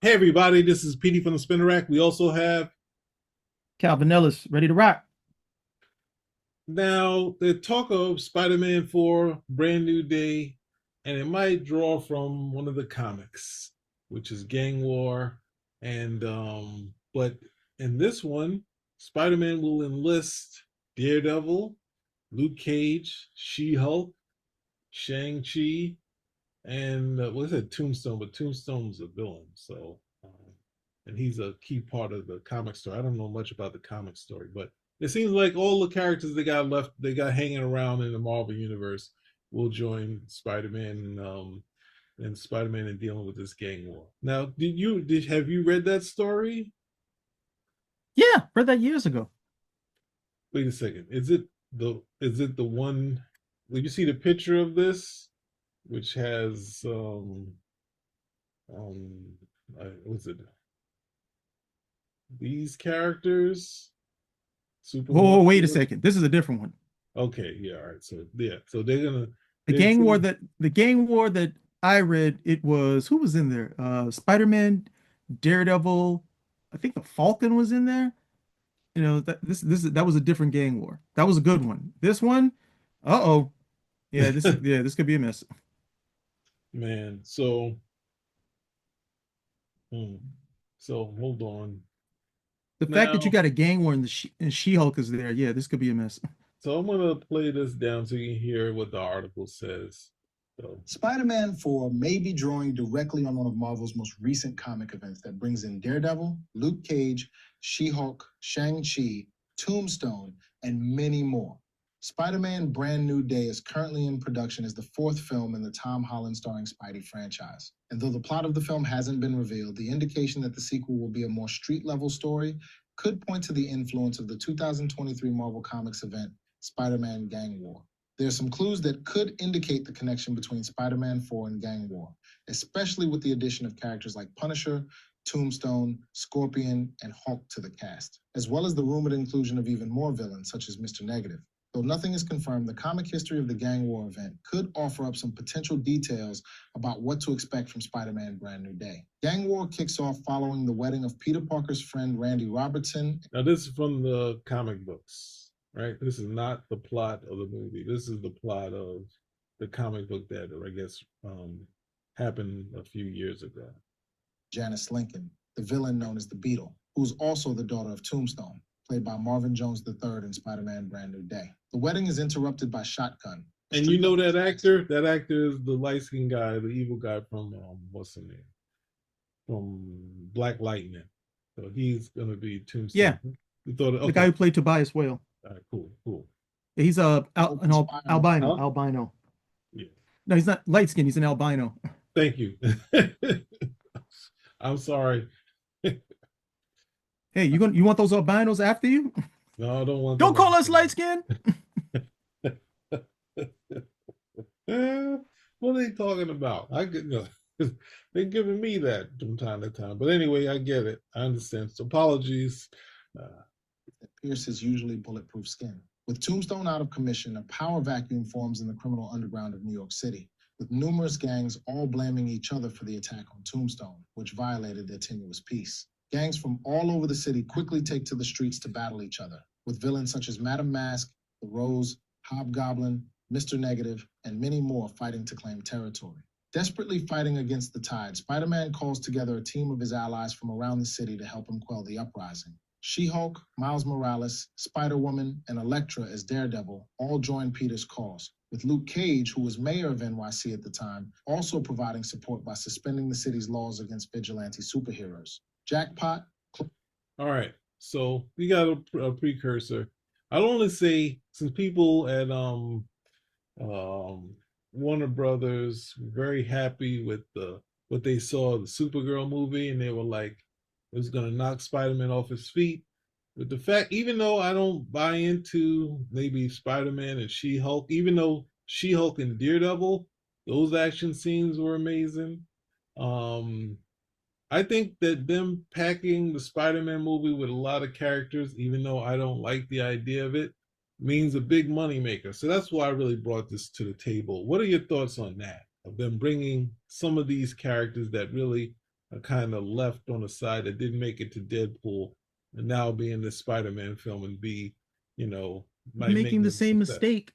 Hey everybody, this is Petey from the Spinner Rack. We also have Calvin Ellis, ready to rock. now the talk of Spider-Man 4, Brand New Day, and it might draw from one of the comics, which is Gang War. And but in this one, Spider-Man will enlist Daredevil, Luke Cage, She-Hulk, Shang-Chi, and what is it, Tombstone? But Tombstone's a villain, so and he's a key part of the comic story. I don't know much about the comic story, but it seems like all the characters they got hanging around in the Marvel universe will join Spider-Man and Spider-Man in dealing with this gang war. Now, did have you read that story? Yeah, read that years ago. Wait a second, is it the one? Did you see the picture of this, which has um what's it? These characters, Superman. Whoa, wait a second. This is a different one. Okay, yeah, all right. So yeah, so they're gonna The they're gang war that the gang war that I read, it was who was in there? Spider-Man, Daredevil, I think the Falcon was in there. That was a different gang war. That was a good one. This one, uh-oh. This could be a mess. man. So hmm, so hold on The fact that you now. got a gang war and and She-Hulk is there, yeah, this could be a mess. So I'm gonna play this down so you can hear what the article says. So Spider-Man 4 may be drawing directly on one of Marvel's most recent comic events that brings in Daredevil, Luke Cage, She-Hulk, Shang-Chi, Tombstone, and many more. Spider-Man Brand New Day is currently in production as the fourth film in the Tom Holland starring Spidey franchise. And though the plot of the film hasn't been revealed, the indication that the sequel will be a more street-level story could point to the influence of the 2023 Marvel Comics event, Spider-Man Gang War. There are some clues that could indicate the connection between Spider-Man 4 and Gang War, especially with the addition of characters like Punisher, Tombstone, Scorpion, and Hulk to the cast, as well as the rumored inclusion of even more villains such as Mr. Negative. Though nothing is confirmed, the comic history of the Gang War event could offer up some potential details about what to expect from Spider-Man Brand New Day. Gang War kicks off following the wedding of Peter Parker's friend Randy Robertson. now this is from the comic books, right? This is not the plot of the movie. This is the plot of the comic book that I guess happened a few years ago. Janice Lincoln, the villain known as the Beetle, who is also the daughter of Tombstone, played by Marvin Jones III in Spider-Man Brand New Day. The wedding is interrupted by Shotgun. And you know that actor? That actor is the light skinned guy, the evil guy from what's the name? From Black Lightning. So he's gonna be Tombstone. Yeah, You thought the guy okay. who played Tobias Whale. All right, cool, cool. Yeah, he's albino. Huh? Albino. Yeah. No, he's not light skinned, he's an albino. Thank you. I'm sorry. Hey, you want those albinos after you? No, I don't want Don't them call us after light skinned. what are they talking about? I get no. They're giving me that from time to time. But anyway, I get it. I understand. So apologies. That pierces usually bulletproof skin. With Tombstone out of commission, a power vacuum forms in the criminal underground of New York City, with numerous gangs all blaming each other for the attack on Tombstone, which violated their tenuous peace. Gangs from all over the city quickly take to the streets to battle each other, with villains such as Madame Mask, the Rose, Hobgoblin, Mr. Negative, and many more fighting to claim territory. Desperately fighting against the tide, Spider-Man calls together a team of his allies from around the city to help him quell the uprising. She-Hulk, Miles Morales, Spider-Woman, and Elektra as Daredevil all join Peter's cause, with Luke Cage, who was mayor of NYC at the time, also providing support by suspending the city's laws against vigilante superheroes. Jackpot. All right. So we got a precursor. I'll only say since people at um Warner Brothers were very happy with the what they saw the Supergirl movie, and they were like it was gonna knock Spider-Man off his feet. But the fact, even though I don't buy into maybe Spider-Man and She-Hulk, even though She-Hulk and Daredevil, those action scenes were amazing. Um, I think that them packing the Spider-Man movie with a lot of characters, even though I don't like the idea of it, means a big money maker. So that's why I really brought this to the table. What are your thoughts on that? Of them bringing some of these characters that really are kind of left on the side that didn't make it to Deadpool, and now be in this Spider-Man film and be, you know, might make Making the them a same success. mistake.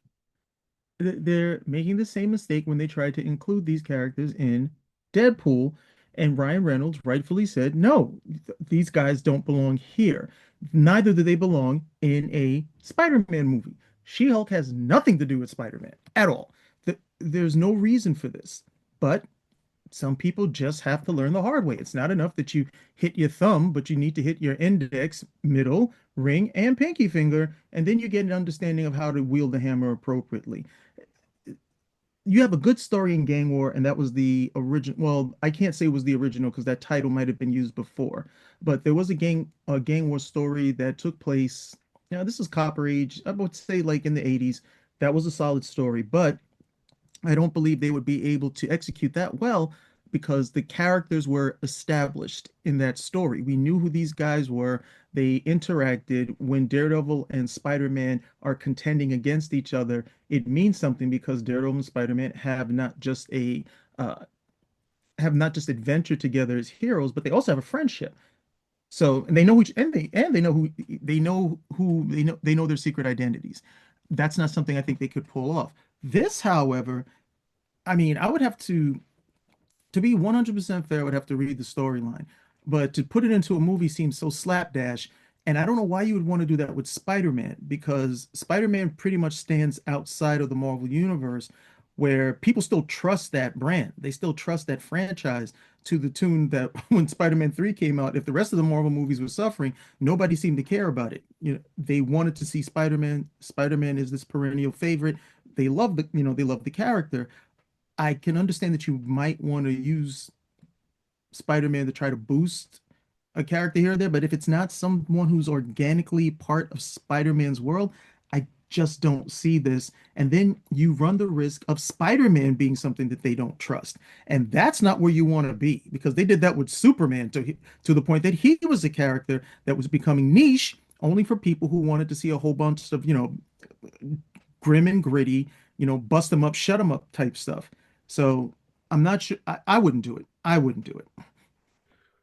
They're making the same mistake when they tried to include these characters in Deadpool, and Ryan Reynolds rightfully said, no, these guys don't belong here. Neither do they belong in a Spider-Man movie. She-Hulk has nothing to do with Spider-Man at all. There's no reason for this. But some people just have to learn the hard way. It's not enough that you hit your thumb, but you need to hit your index, middle, ring, and pinky finger, and then you get an understanding of how to wield the hammer appropriately. You have a good story in Gang War, and that was the original. Well, I can't say it was the original because that title might have been used before, but there was a Gang War story that took place. Now, this is Copper Age. I would say like in the 80s. That was a solid story, but I don't believe they would be able to execute that well because the characters were established in that story. We knew who these guys were. They interacted. When Daredevil and Spider-Man are contending against each other, it means something because Daredevil and Spider-Man uh, have not just adventured together as heroes, but they also have a friendship. So, and they know each and they know their secret identities. That's not something I think they could pull off. This, however, I mean, I would have to be 100% fair, I would have to read the storyline. But to put it into a movie seems so slapdash. And I don't know why you would want to do that with Spider-Man, because Spider-Man pretty much stands outside of the Marvel Universe, where people still trust that brand. They still trust that franchise to the tune that when Spider-Man 3 came out, if the rest of the Marvel movies were suffering, nobody seemed to care about it. They wanted to see Spider-Man. Spider-Man is this perennial favorite. They love the character. I can understand that you might want to use Spider-Man to try to boost a character here or there, but if it's not someone who's organically part of Spider-Man's world, I just don't see this. And then you run the risk of Spider-Man being something that they don't trust. And that's not where you want to be because they did that with Superman to the point that he was a character that was becoming niche only for people who wanted to see a whole bunch of, grim and gritty, bust them up, shut them up type stuff. So I'm not sure. I wouldn't do it. I wouldn't do it.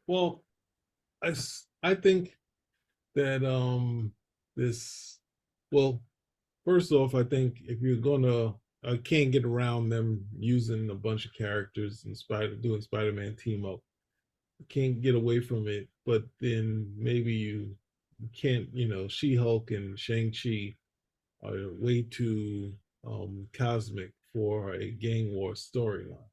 Well, I think that this well, first off, I think if you're gonna I can't get around them using a bunch of characters and doing Spider-Man team up. Can't get away from it, but then maybe you can't, She-Hulk and Shang-Chi are way too cosmic for a gang war storyline.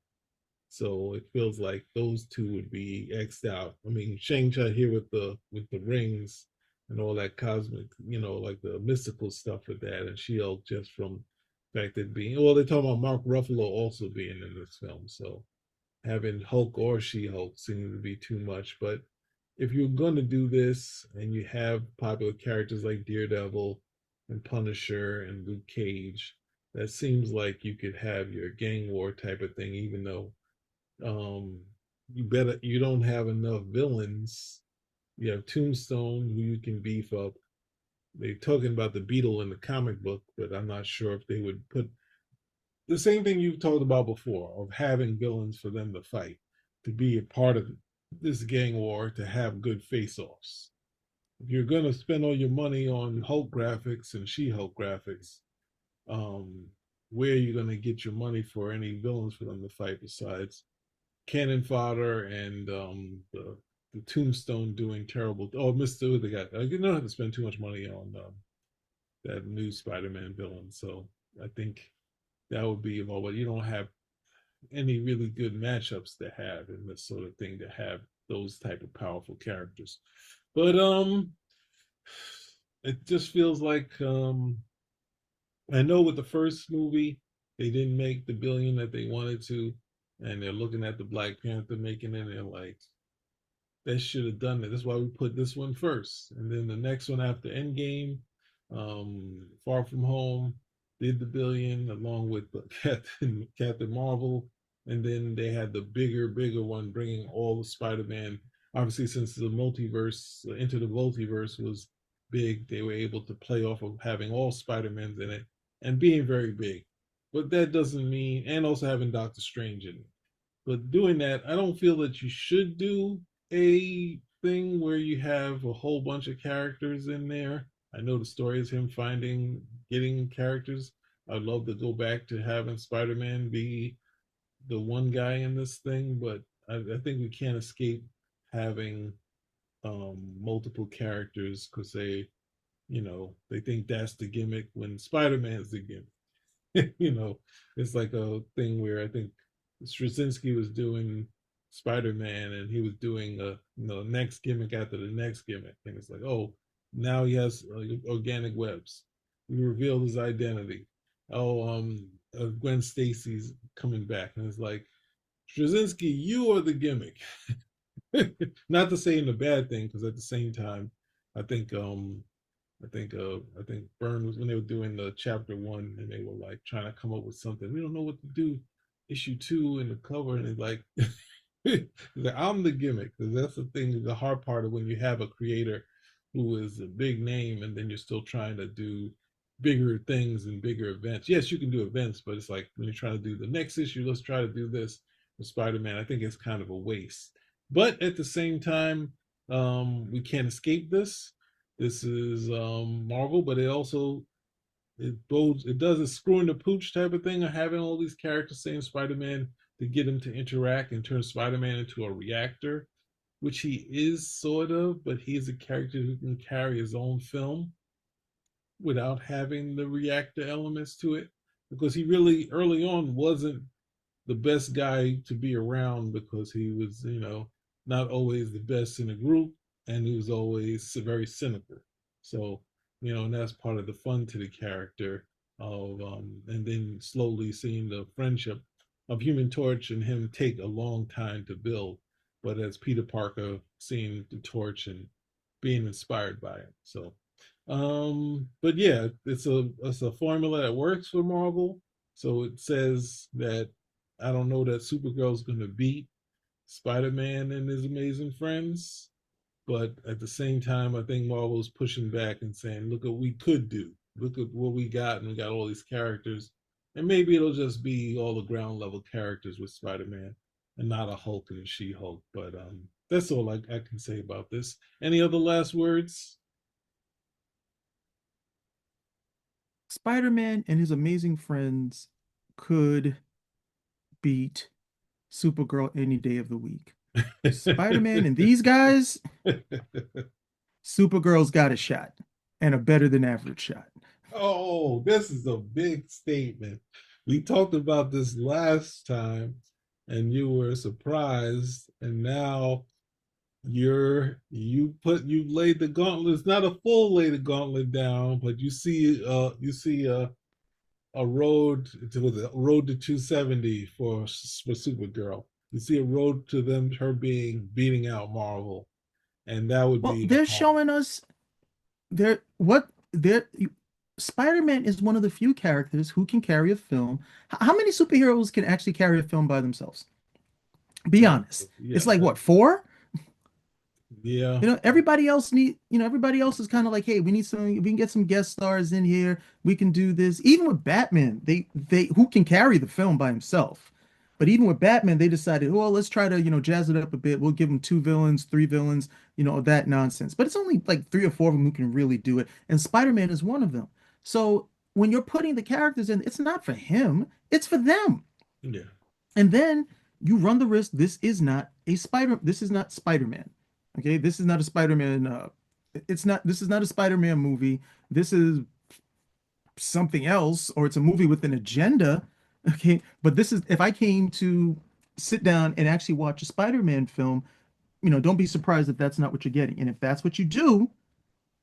So it feels like those two would be xed out. I mean, Shang-Chi here with the rings and all that cosmic, like the mystical stuff with that, and She-Hulk just from the fact that being well, they're talking about Mark Ruffalo also being in this film. So having Hulk or She-Hulk seems to be too much. But if you're going to do this and you have popular characters like Daredevil and Punisher and Luke Cage, that seems like you could have your gang war type of thing, even though um, you don't have enough villains. You have Tombstone who you can beef up. They're talking about the Beetle in the comic book, but I'm not sure if they would put the same thing you've talked about before of having villains for them to fight, to be a part of this gang war, to have good face-offs. If you're going to spend all your money on Hulk graphics and She-Hulk graphics, um, where are you going to get your money for any villains for them to fight besides cannon fodder and the Tombstone doing terrible? Oh, Mister, the guy. You don't have to spend too much money on that new Spider-Man villain. So I think that would be well, but you don't have any really good matchups to have in this sort of thing to have those type of powerful characters. But it just feels like I know with the first movie they didn't make the billion that they wanted to, and they're looking at the Black Panther making it, and they're like, they should have done it. That's why we put this one first. And then the next one after Endgame, Far From Home, did the billion along with Captain Marvel. And then they had the bigger one bringing all the Spider-Man. Obviously, since the multiverse, Into the Multiverse was big, they were able to play off of having all Spider-Mans in it and being very big. But that doesn't mean, and also having Doctor Strange in it. But doing that, I don't feel that you should do a thing where you have a whole bunch of characters in there. I know the story is him getting characters. I'd love to go back to having Spider-Man be the one guy in this thing, but I think we can't escape having multiple characters because they think that's the gimmick when Spider-Man's the gimmick. It's like a thing where I think Straczynski was doing Spider-Man and he was doing next gimmick after the next gimmick, and it's like, oh, now he has organic webs. We revealed his identity. Oh, Gwen Stacy's coming back, and it's like, Straczynski, you are the gimmick. Not to say in a bad thing, because at the same time, I think I think Byrne was when they were doing the chapter one and they were like trying to come up with something. We don't know what to do. Issue two in the cover, and it's like, I'm the gimmick, because that's the thing. The hard part of when you have a creator who is a big name and then you're still trying to do bigger things and bigger events. Yes, you can do events, but it's like when you're trying to do the next issue, let's try to do this with Spider-Man. I think it's kind of a waste. But at the same time, we can't escape this. This is Marvel, but it does a screw in the pooch type of thing of having all these characters saying Spider-Man to get him to interact and turn Spider-Man into a reactor, which he is sort of, but he's a character who can carry his own film without having the reactor elements to it. Because he really early on wasn't the best guy to be around, because he was, not always the best in the group, and he was always very cynical. So, and that's part of the fun to the character of, and then slowly seeing the friendship of Human Torch and him take a long time to build, but as Peter Parker seeing the torch and being inspired by it. So, but yeah, it's a formula that works for Marvel. So it says that I don't know that Supergirl's going to beat Spider-Man and his amazing friends, but at the same time, I think Marvel's pushing back and saying, look what we could do. Look at what we got, and we got all these characters. And maybe it'll just be all the ground level characters with Spider-Man and not a Hulk and a She-Hulk. But that's all I can say about this. Any other last words? Spider-Man and his amazing friends could beat Supergirl any day of the week. Spider-Man and these guys, Supergirl's got a shot, and a better than average shot. Oh, this is a big statement. We talked about this last time and you were surprised, and now you laid the gauntlet. It's not a full lay the gauntlet down, but you see a road to 270 for Supergirl. You see a road to her beating out Marvel, and that would Well, be they're hard. showing us they're what they're Spider-Man is one of the few characters who can carry a film. How many superheroes can actually carry a film by themselves? Be honest. Yeah, It's like what, four? yeah, Everybody else is kind of like, hey, we can get some guest stars in here. We can do this. Even with Batman, they who can carry the film by himself. But even with Batman, they decided, well, let's try to, jazz it up a bit. We'll give him two villains, three villains, that nonsense. But it's only like three or four of them who can really do it. And Spider-Man is one of them. So when you're putting the characters in, it's not for him, it's for them. yeah. And then you run the risk. This is not Spider-Man. Okay, this is not a Spider-Man. This is not a Spider-Man movie. This is something else, or it's a movie with an agenda. Okay, but this is if I came to sit down and actually watch a Spider-Man film, don't be surprised if that's not what you're getting. And if that's what you do,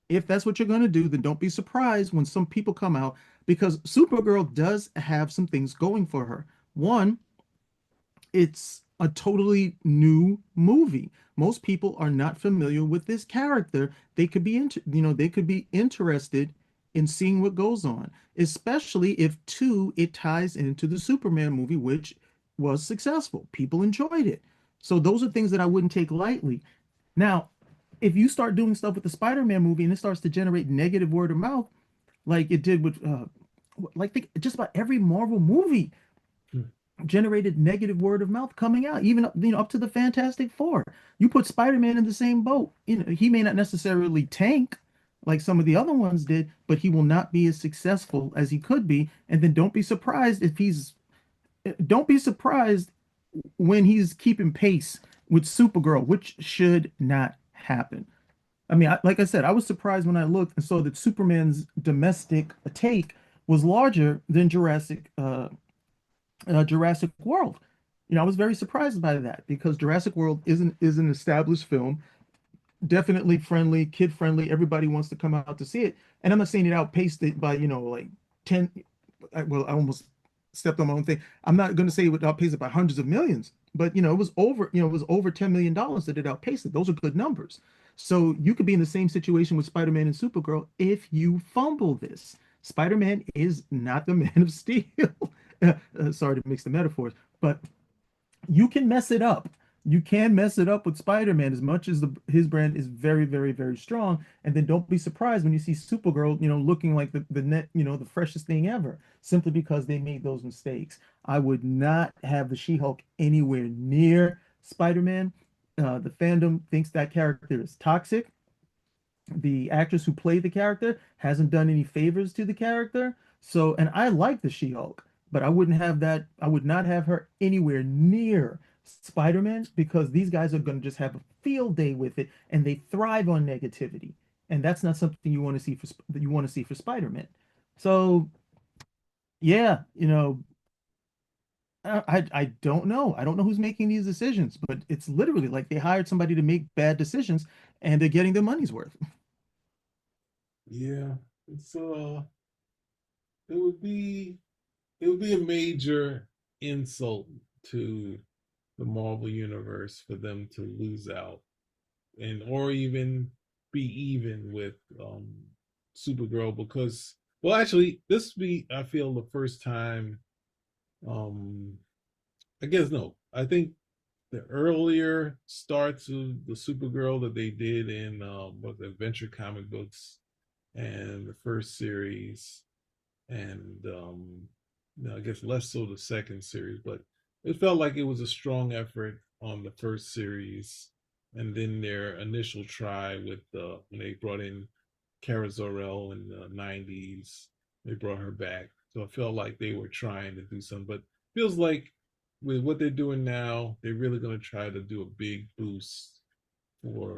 if that's what you're going to do, then don't be surprised when some people come out, because Supergirl does have some things going for her. One, it's a totally new movie. Most people are not familiar with this character. They could be interested in seeing what goes on, especially if two, it ties into the Superman movie, which was successful. People enjoyed it. So those are things that I wouldn't take lightly. Now, if you start doing stuff with the Spider-Man movie and it starts to generate negative word of mouth, like it did with just about every Marvel movie, generated negative word of mouth coming out, even up to the Fantastic Four. You put Spider-Man in the same boat. He may not necessarily tank like some of the other ones did, but he will not be as successful as he could be. And then don't be surprised when he's keeping pace with Supergirl, which should not happen. I mean, like I said, I was surprised when I looked and saw that Superman's domestic take was larger than Jurassic World. I was very surprised by that because Jurassic World is an established film, definitely friendly, kid friendly. Everybody wants to come out to see it, and I'm not saying it outpaced it by like 10. Well, I almost stepped on my own thing. I'm not going to say it would outpace it by hundreds of millions, but it was over $10 million that it outpaced it. Those are good numbers. So you could be in the same situation with Spider-Man and Supergirl if you fumble this. Spider-Man is not the Man of Steel. Sorry to mix the metaphors, but you can mess it up. You can mess it up with Spider-Man as much as his brand is very, very, very strong. And then don't be surprised when you see Supergirl, looking like the net, the freshest thing ever, simply because they made those mistakes. I would not have the She-Hulk anywhere near Spider-Man. The fandom thinks that character is toxic. The actress who played the character hasn't done any favors to the character. So, and I like the She-Hulk, but I would not have her anywhere near Spider-Man because these guys are going to just have a field day with it and they thrive on negativity. And that's not something you want to see for Spider-Man. So, yeah, I don't know. I don't know who's making these decisions, but it's literally like they hired somebody to make bad decisions and they're getting their money's worth. Yeah, it's it would be it would be a major insult to the Marvel universe for them to lose out and or even be even with Supergirl because well actually this would be I feel the first time um I guess no I think the earlier starts of the Supergirl that they did in what the Adventure comic books and the first series and I guess less so the second series, but it felt like it was a strong effort on the first series, and then their initial try with when they brought in Kara Zor-El in the '90s, they brought her back, so it felt like they were trying to do something, but feels like with what they're doing now, they're really going to try to do a big boost for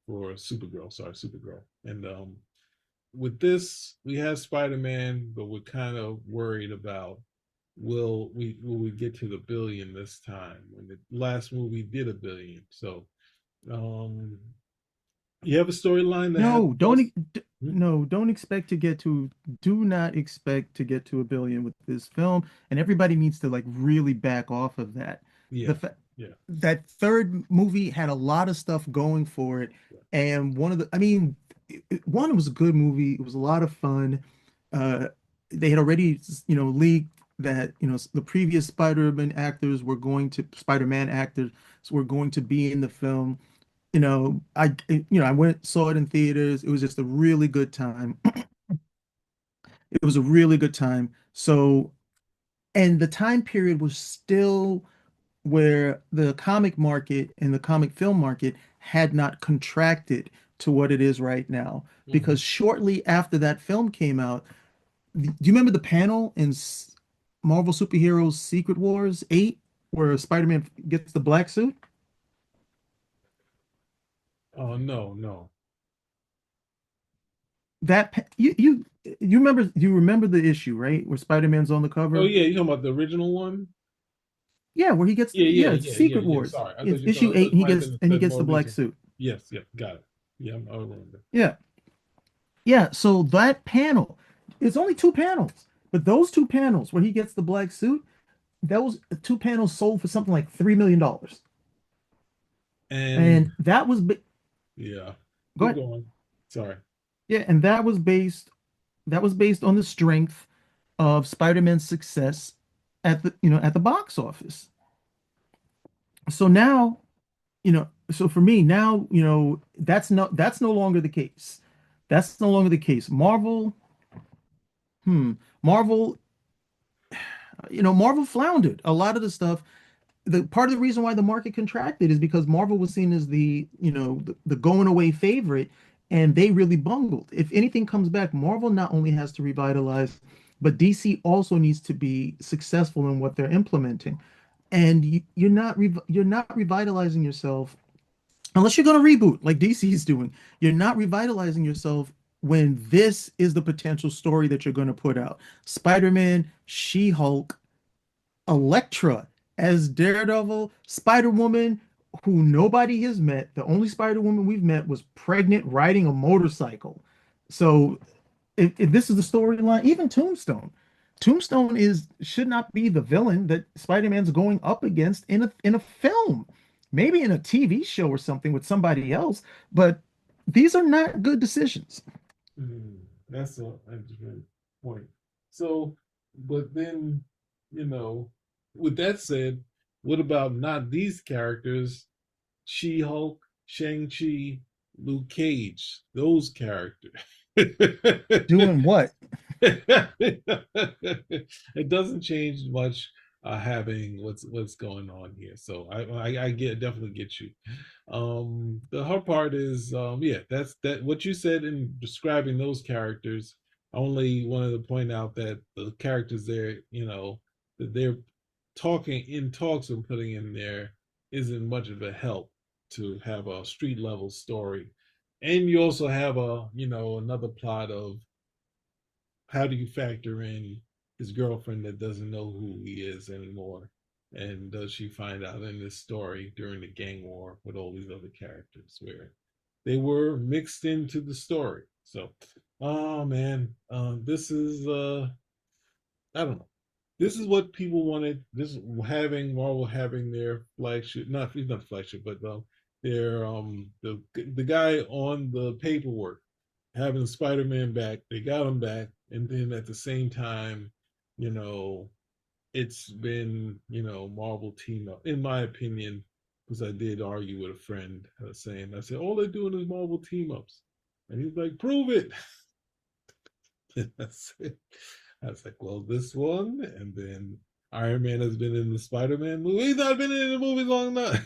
Supergirl, sorry, Supergirl, and with this, we have Spider-Man, but we're kind of worried about will we get to the billion this time? When the last movie did a billion, so um, you have a storyline that has No, plus. Hmm? no, don't expect to get to, do not expect to get to a billion with this film. And everybody needs to like really back off of that. The Yeah, fa yeah, That third movie had a lot of stuff going for it. yeah. And I mean, one, it was a good movie. It was a lot of fun. Uh, they had already, leaked that, the previous Spider-Man actors were going to be in the film. I went saw it in theaters. It was just a really good time. It was a really good time. So, and the time period was still where the comic market and the comic film market had not contracted to what it is right now. Mm-hmm. Because shortly after that film came out, do you remember the panel in Marvel Superheroes Secret Wars 8 where Spider-Man gets the black suit? Oh no, no. You remember the issue, right? Where Spider-Man's on the Oh cover? yeah, you talking about the original one? Yeah, where he gets Yeah, yeah, it's yeah, yeah, Secret yeah. Wars. Sorry, I thought It's you thought issue I thought 8 you might have been and he said gets more the black recent. suit. Yes, yeah, got it. Yeah, I remember. Yeah. Yeah, so that panel, it's only two panels, but those two panels where he gets the black suit, those two panels sold for something like $3 million. And And that was yeah, go keep ahead. going. Sorry. Yeah, and that was based on the strength of Spider-Man's success at the box office. So now, so for me now, that's no longer the case. That's no longer the case. Marvel, hmm, Marvel, Marvel floundered. A lot of the stuff, the part of the reason why the market contracted is because Marvel was seen as the going away favorite, and they really bungled. If anything comes back, Marvel not only has to revitalize, but DC also needs to be successful in what they're implementing. And you're not revitalizing yourself unless you're going to reboot like DC is doing. You're not revitalizing yourself when this is the potential story that you're going to put out. Spider-Man, She-Hulk, Elektra as Daredevil, Spider-Woman, who nobody has met. The only Spider-Woman we've met was pregnant riding a motorcycle. So if this is the storyline, even Tombstone is should not be the villain that Spider-Man's going up against in a film. Maybe in a TV show or something with somebody else, but these are not good decisions. That's a good point. So, but then, you know, with that said, what about not these characters? She Hulk, Shang-Chi, Luke Cage, those characters. Doing what? It doesn't change much having what's going on here. So I get definitely get you. The hard part is yeah, that's that what you said in describing those characters. I only wanted to point out that the characters there, that they're talking in talks and putting in there isn't much of a help to have a street level story. And you also have another plot of how do you factor in his girlfriend that doesn't know who he is anymore? And does she find out in this story during the gang war with all these other characters where they were mixed into the story? So, oh man, this is I don't know. This is what people wanted. This having Marvel having their flagship, not he's not flagship, but their the guy on the paperwork having Spider-Man back. They got him back, and then at the same time, you know, it's been Marvel team up. In my opinion, because I did argue with a friend saying, I said all they're doing is Marvel team ups, and he's like, prove it. That's it. I was like, well, this one, and then Iron Man has been in the Spider-Man movie. He's not been in the movie long enough.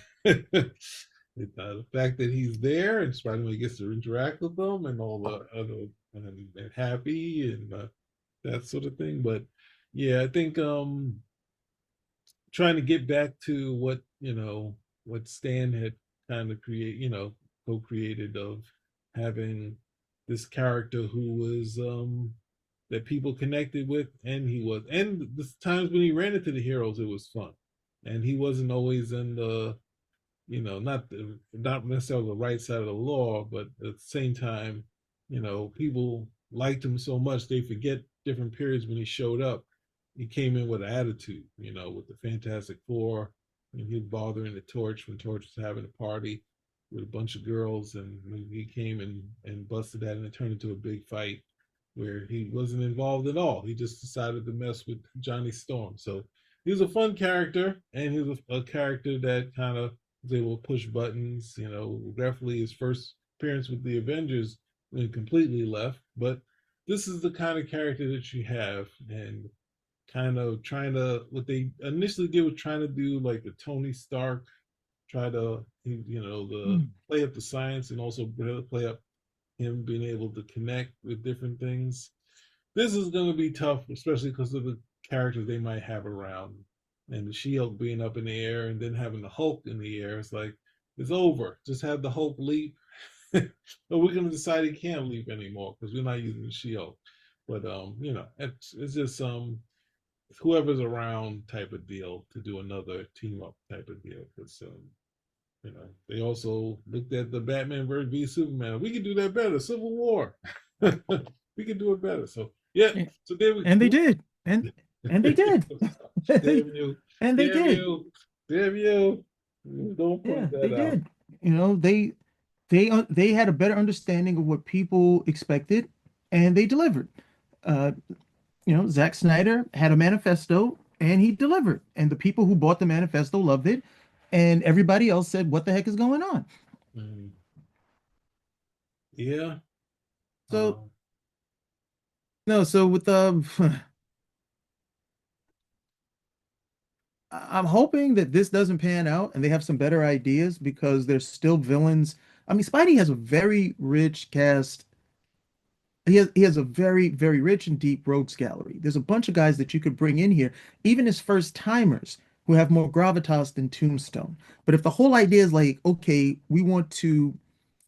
The fact that he's there and Spider-Man gets to interact with them and all the other and happy and that sort of thing. But yeah, I think trying to get back to what Stan had kind of co-created of having this character who was that people connected with, and the times when he ran into the heroes, it was fun, and he wasn't always in the not necessarily the right side of the law, but at the same time, people liked him so much they forget different periods when he showed up. He came in with an attitude, with the Fantastic Four, and he was bothering the Torch when Torch was having a party with a bunch of girls, and he came and busted that, and it turned into a big fight where he wasn't involved at all. He just decided to mess with Johnny Storm. So he was a fun character, and he was a character that kind of was able to push buttons. Definitely his first appearance with the Avengers when he completely left. But this is the kind of character that you have, and kind of trying to what they initially did was trying to do like the Tony Stark, try to the Mm. play up the science and also play up him being able to connect with different things. This is going to be tough, especially because of the characters they might have around. And the Shield being up in the air and then having the Hulk in the air. It's like, it's over. Just have the Hulk leap. But we're going to decide he can't leap anymore because we're not using the Shield. But, it's just whoever's around type of deal to do another team up type of deal. Because, they also looked at the Batman versus Superman. We can do that better. Civil War. We can do it better. So yeah. Yeah. So there we And they go. did. And they did. Damn you. And they Damn did. you. Damn you. Don't Yeah, point that they out. did. They had a better understanding of what people expected, and they delivered. Uh, Zack Snyder had a manifesto, and he delivered. And the people who bought the manifesto loved it, and everybody else said, "What the heck is going on?" Mm, yeah. So Um, no, so with I'm hoping that this doesn't pan out and they have some better ideas because there's still villains. I mean, Spidey has a very rich cast. He has a very, very rich and deep rogues gallery. There's a bunch of guys that you could bring in here, even as first timers who have more gravitas than Tombstone. But if the whole idea is like, okay, we want to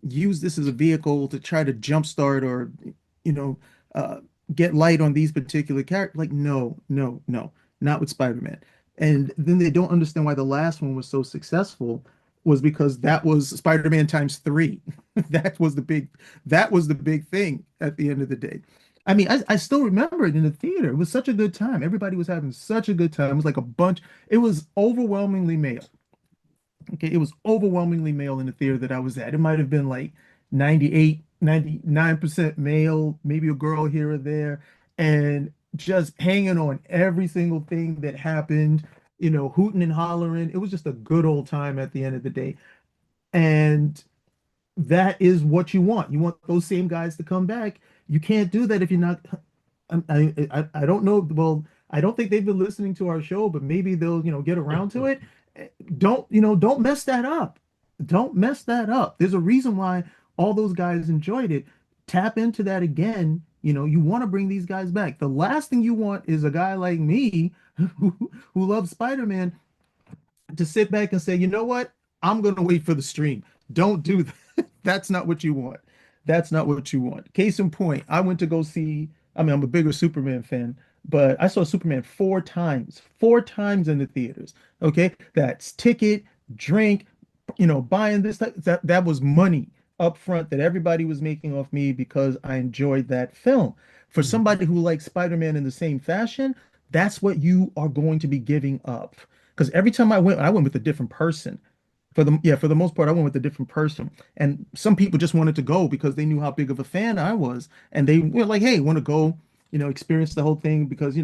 use this as a vehicle to try to jumpstart or, you know, uh, get light on these particular characters, like, no, no, no, not with Spider-Man. And then they don't understand why the last one was so successful was because that was Spider-Man times three. That was the big that was the big thing at the end of the day. I mean, I still remember it in the theater. It was such a good time. Everybody was having such a good time. It was like a bunch, it was overwhelmingly male. Okay, it was overwhelmingly male in the theater that I was at. It might have been like 98, 99% male, maybe a girl here or there, and just hanging on every single thing that happened, hooting and hollering. It was just a good old time at the end of the day. And that is what you want. You want those same guys to come back. You can't do that if you're not. I don't know. Well, I don't think they've been listening to our show, but maybe they'll get around to it. Don't mess that up. Don't mess that up. There's a reason why all those guys enjoyed it. Tap into that again. You want to bring these guys back. The last thing you want is a guy like me who loves Spider-Man to sit back and say, you know what? I'm going to wait for the stream. Don't do that. That's not what you want. That's not what you want. Case in point, I went to go see, I mean, I'm a bigger Superman fan, but I saw Superman four times in the theaters. Okay. That's ticket, drink, buying this, that was money up front that everybody was making off me because I enjoyed that film. For Mhm. somebody who likes Spider-Man in the same fashion, that's what you are going to be giving up. Because every time I went with a different person. For the most part, I went with a different person. And some people just wanted to go because they knew how big of a fan I was. And they were like, hey, want to go, experience the whole thing because,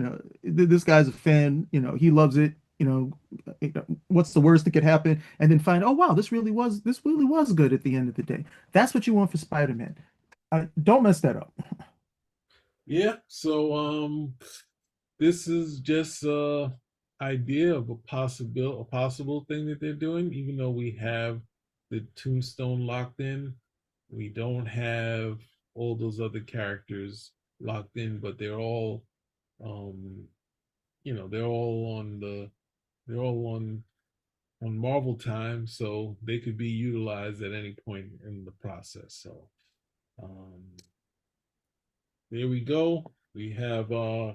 this guy's a fan, he loves it. What's the worst that could happen? And then find, oh wow, this really was good at the end of the day. That's what you want for Spider-Man. Don't mess that up. Yeah, so this is just idea of a possible thing that they're doing, even though we have the tombstone locked in. We don't have all those other characters locked in, but they're all um they're all on Marvel time, so they could be utilized at any point in the process. So um there we go. We have our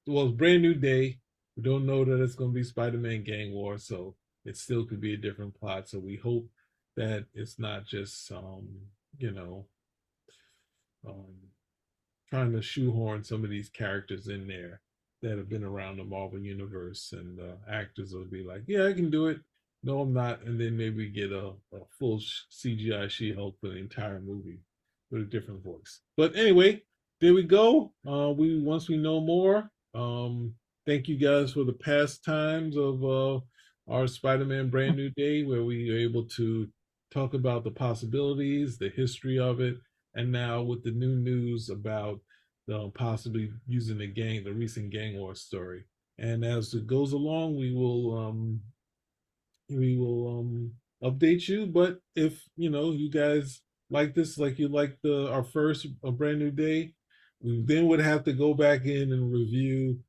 it's brand new day. We don't know that it's going to be Spider-Man Gang War, so it still could be a different plot. So we hope that it's not just you know um trying to shoehorn some of these characters in there that have been around the Marvel universe, and actors will be like, "Yeah, I can do it." No, I'm not, and then maybe get a full CGI She-Hulk for the entire movie with a different voice. But anyway, there we go. We once we know more. Thank you guys for the past times of our Spider-Man Brand New Day, where we are able to talk about the possibilities, the history of it, and now with the new news about possibly using the recent gang war story. And as it goes along, we will update you. But if you guys like this, like you like our first a brand new day, we then would have to go back in and review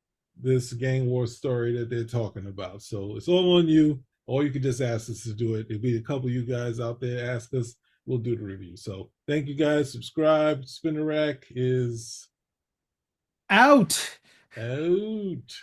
this gang war story that they're talking about. So it's all on you. Or you could just ask us to do it. There'll be a couple of you guys out there ask us. We'll do the review. So thank you guys. Subscribe. Spinner Rack is Out. out.